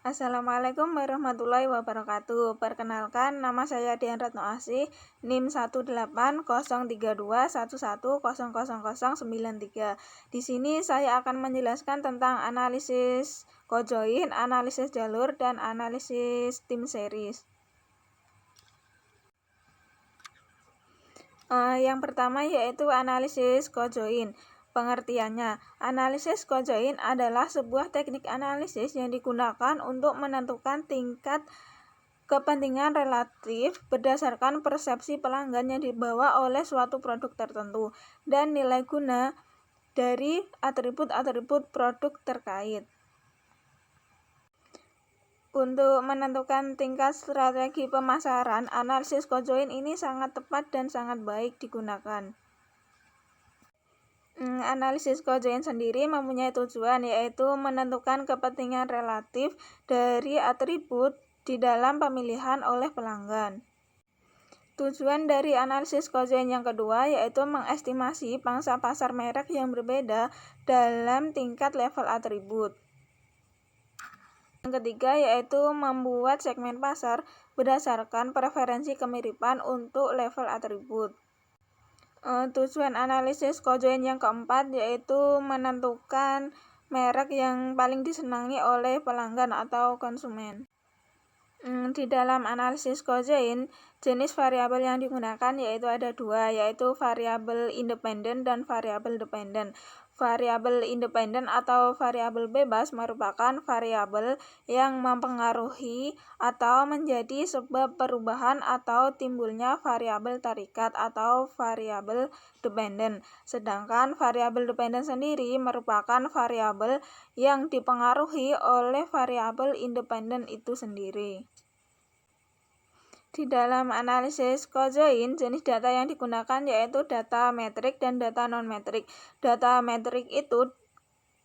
Assalamualaikum warahmatullahi wabarakatuh. Perkenalkan, nama saya Dian Retno Asih, NIM 1832311000093. Di sini saya akan menjelaskan tentang analisis cojoin, analisis jalur, dan analisis time series. Yang pertama yaitu analisis cojoin. Pengertiannya, analisis cojoin adalah sebuah teknik analisis yang digunakan untuk menentukan tingkat kepentingan relatif berdasarkan persepsi pelanggan yang dibawa oleh suatu produk tertentu dan nilai guna dari atribut-atribut produk terkait. Untuk menentukan tingkat strategi pemasaran, analisis cojoin ini sangat tepat dan sangat baik digunakan. Analisis cojoin sendiri mempunyai tujuan, yaitu menentukan kepentingan relatif dari atribut di dalam pemilihan oleh pelanggan. Tujuan dari analisis cojoin yang kedua yaitu mengestimasi pangsa pasar merek yang berbeda dalam tingkat level atribut. Yang ketiga yaitu membuat segmen pasar berdasarkan preferensi kemiripan untuk level atribut. Tujuan analisis cojoin yang keempat yaitu menentukan merek yang paling disenangi oleh pelanggan atau konsumen. Di dalam analisis cojoin, jenis variabel yang digunakan yaitu ada dua, yaitu variabel independen dan variabel dependen. Variabel independen atau variabel bebas merupakan variabel yang mempengaruhi atau menjadi sebab perubahan atau timbulnya variabel tarikat atau variabel dependen. Sedangkan variabel dependen sendiri merupakan variabel yang dipengaruhi oleh variabel independen itu sendiri. Di dalam analisis cojoin, jenis data yang digunakan yaitu data metrik dan data non-metrik. Data metrik itu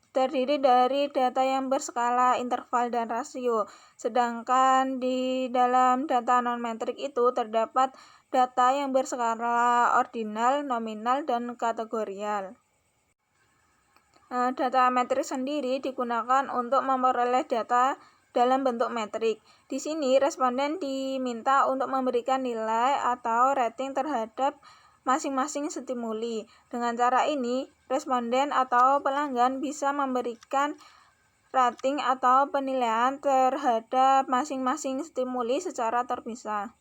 terdiri dari data yang berskala interval dan rasio, sedangkan di dalam data non-metrik itu terdapat data yang berskala ordinal, nominal, dan kategorial. Data metrik sendiri digunakan untuk memperoleh data dalam bentuk metrik. Di sini responden diminta untuk memberikan nilai atau rating terhadap masing-masing stimuli. Dengan cara ini, responden atau pelanggan bisa memberikan rating atau penilaian terhadap masing-masing stimuli secara terpisah.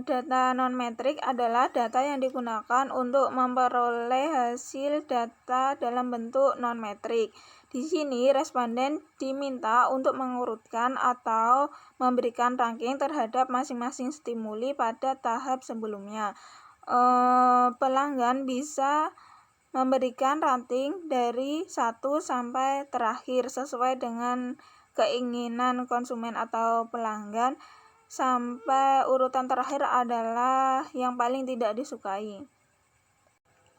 Data non-metrik adalah data yang digunakan untuk memperoleh hasil data dalam bentuk non-metrik. Di sini, responden diminta untuk mengurutkan atau memberikan ranking terhadap masing-masing stimuli pada tahap sebelumnya. Pelanggan bisa memberikan rating dari 1 sampai terakhir sesuai dengan keinginan konsumen atau pelanggan, sampai urutan terakhir adalah yang paling tidak disukai.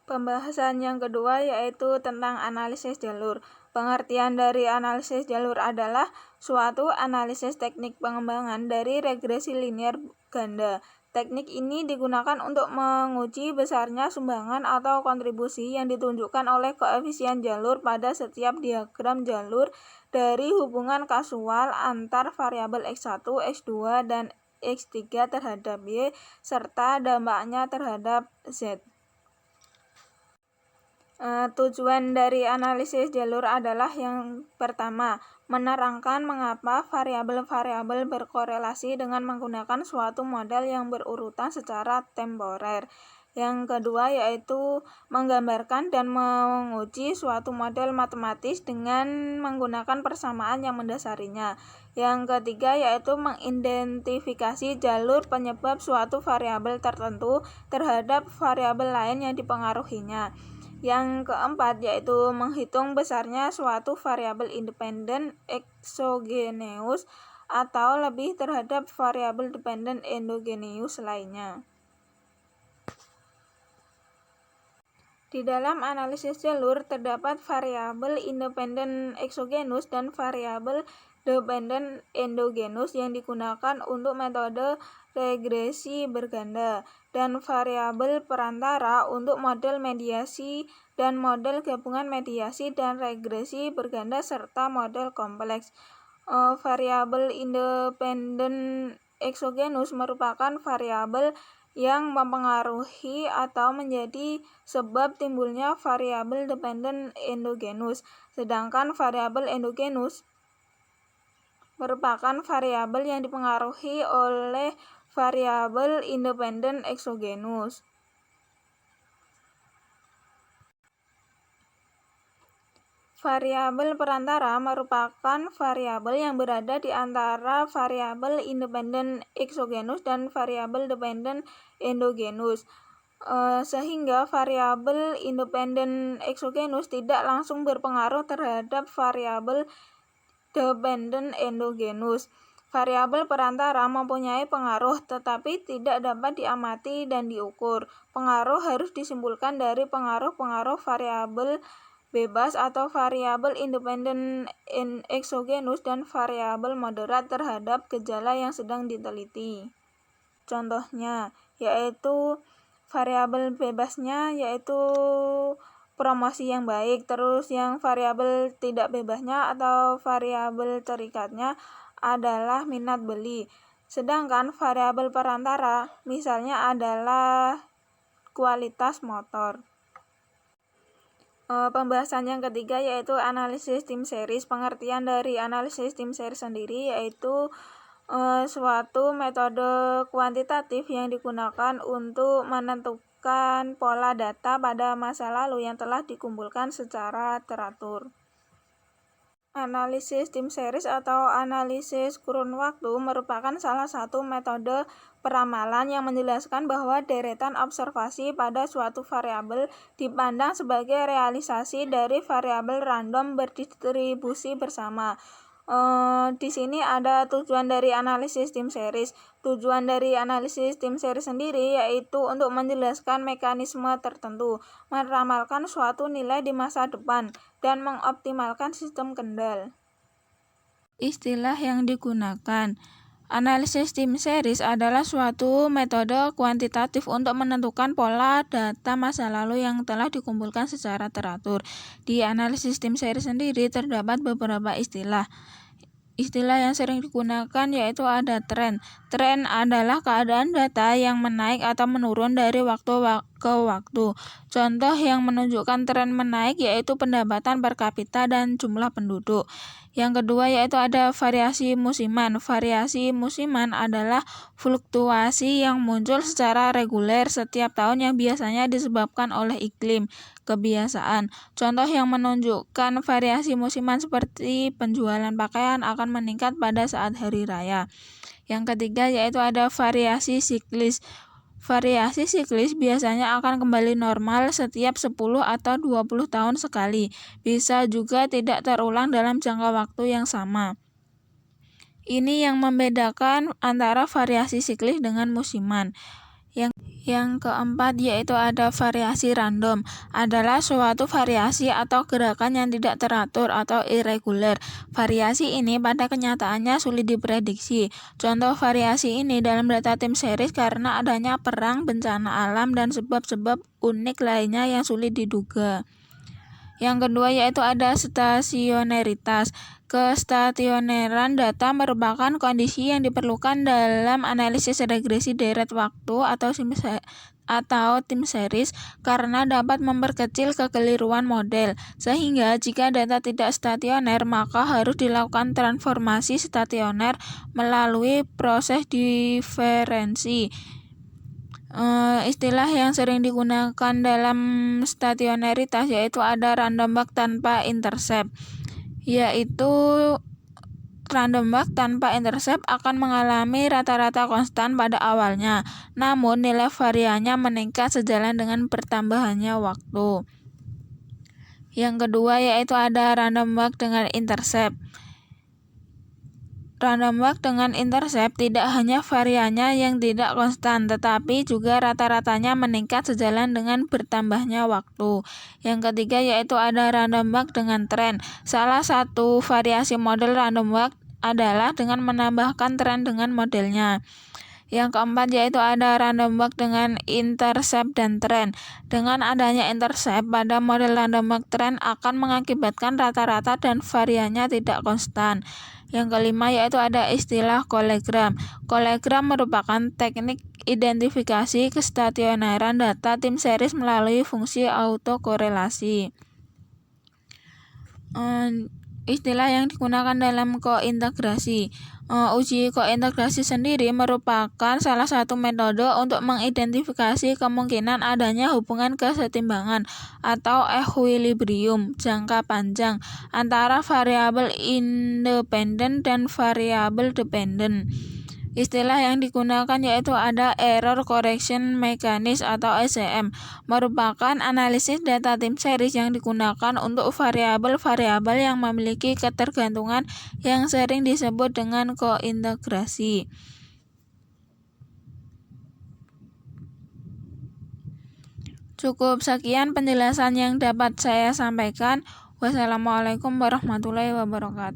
Pembahasan yang kedua yaitu tentang analisis jalur. Pengertian dari analisis jalur adalah suatu analisis teknik pengembangan dari regresi linear ganda. Teknik ini digunakan untuk menguji besarnya sumbangan atau kontribusi yang ditunjukkan oleh koefisien jalur pada setiap diagram jalur dari hubungan kasual antar variabel X1, X2, dan X3 terhadap Y, serta dampaknya terhadap Z. Tujuan dari analisis jalur adalah yang pertama, menerangkan mengapa variabel-variabel berkorelasi dengan menggunakan suatu model yang berurutan secara temporer. Yang kedua yaitu menggambarkan dan menguji suatu model matematis dengan menggunakan persamaan yang mendasarinya. Yang ketiga yaitu mengidentifikasi jalur penyebab suatu variabel tertentu terhadap variabel lain yang dipengaruhinya. Yang keempat yaitu menghitung besarnya suatu variabel independen eksogeneus atau lebih terhadap variabel dependen endogeneus lainnya. Di dalam analisis jalur terdapat variabel independen eksogenus dan variabel dependen endogenus yang digunakan untuk metode regresi berganda, dan variabel perantara untuk model mediasi dan model gabungan mediasi dan regresi berganda serta model kompleks. Variabel independen eksogenus merupakan variabel yang mempengaruhi atau menjadi sebab timbulnya variabel dependen endogenus. Sedangkan variabel endogenus merupakan variabel yang dipengaruhi oleh variabel independen eksogenus. Variabel perantara merupakan variabel yang berada di antara variabel independen eksogenus dan variabel dependen endogenus, sehingga variabel independen eksogenus tidak langsung berpengaruh terhadap variabel dependen endogenus. Variabel perantara mempunyai pengaruh tetapi tidak dapat diamati dan diukur. Pengaruh harus disimpulkan dari pengaruh-pengaruh variabel bebas atau variabel independen eksogenus dan variabel moderat terhadap gejala yang sedang diteliti. Contohnya yaitu variabel bebasnya yaitu promosi yang baik, terus yang variabel tidak bebasnya atau variabel terikatnya adalah minat beli. Sedangkan variabel perantara misalnya adalah kualitas motor. Pembahasan yang ketiga yaitu analisis tim series. Pengertian dari analisis tim series sendiri yaitu suatu metode kuantitatif yang digunakan untuk menentukan pola data pada masa lalu yang telah dikumpulkan secara teratur. Analisis tim series atau analisis kurun waktu merupakan salah satu metode peramalan yang menjelaskan bahwa deretan observasi pada suatu variabel dipandang sebagai realisasi dari variabel random berdistribusi bersama. Di sini ada tujuan dari analisis tim series. Tujuan dari analisis tim series sendiri yaitu untuk menjelaskan mekanisme tertentu, meramalkan suatu nilai di masa depan, dan mengoptimalkan sistem kendal. Istilah yang digunakan. Analisis tim series adalah suatu metode kuantitatif untuk menentukan pola data masa lalu yang telah dikumpulkan secara teratur. Di analisis tim series sendiri terdapat beberapa istilah. Istilah yang sering digunakan yaitu ada tren. Tren adalah keadaan data yang menaik atau menurun dari waktu ke waktu. Contoh yang menunjukkan tren menaik yaitu pendapatan per kapita dan jumlah penduduk. Yang kedua yaitu ada variasi musiman. Variasi musiman adalah fluktuasi yang muncul secara reguler setiap tahun yang biasanya disebabkan oleh iklim, kebiasaan. Contoh yang menunjukkan variasi musiman seperti penjualan pakaian akan meningkat pada saat hari raya. Yang ketiga yaitu ada variasi siklis. Variasi siklis biasanya akan kembali normal setiap 10 atau 20 tahun sekali. Bisa juga tidak terulang dalam jangka waktu yang sama. Ini yang membedakan antara variasi siklis dengan musiman. Yang keempat yaitu ada variasi random, adalah suatu variasi atau gerakan yang tidak teratur atau irregular. Variasi ini pada kenyataannya sulit diprediksi. Contoh variasi ini dalam data tim series karena adanya perang, bencana alam, dan sebab-sebab unik lainnya yang sulit diduga. Yang kedua yaitu ada stasioneritas. Kestasioneran data merupakan kondisi yang diperlukan dalam analisis regresi deret waktu atau tim series karena dapat memperkecil kekeliruan model. Sehingga jika data tidak stasioner maka harus dilakukan transformasi stasioner melalui proses diferensi. Istilah yang sering digunakan dalam stasioneritas yaitu ada random walk tanpa intercept, yaitu random walk tanpa intercept akan mengalami rata-rata konstan pada awalnya, namun nilai variannya meningkat sejalan dengan bertambahannya waktu. Yang kedua yaitu ada random walk dengan intercept. Random walk dengan intercept tidak hanya variannya yang tidak konstan, tetapi juga rata-ratanya meningkat sejalan dengan bertambahnya waktu. Yang ketiga yaitu ada random walk dengan tren. Salah satu variasi model random walk adalah dengan menambahkan tren dengan modelnya. Yang keempat yaitu ada random walk dengan intercept dan trend. Dengan adanya intercept pada model random walk, trend akan mengakibatkan rata-rata dan variannya tidak konstan. Yang kelima yaitu ada istilah colegram. Colegram merupakan teknik identifikasi kestasionaran data tim series melalui fungsi autokorelasi. Istilah yang digunakan dalam kointegrasi. Uji kointegrasi sendiri merupakan salah satu metode untuk mengidentifikasi kemungkinan adanya hubungan kesetimbangan atau equilibrium jangka panjang antara variabel independen dan variabel dependen. Istilah yang digunakan yaitu ada Error Correction Mechanism atau ECM, merupakan analisis data tim series yang digunakan untuk variabel-variabel yang memiliki ketergantungan yang sering disebut dengan kointegrasi. Cukup sekian penjelasan yang dapat saya sampaikan. Wassalamualaikum warahmatullahi wabarakatuh.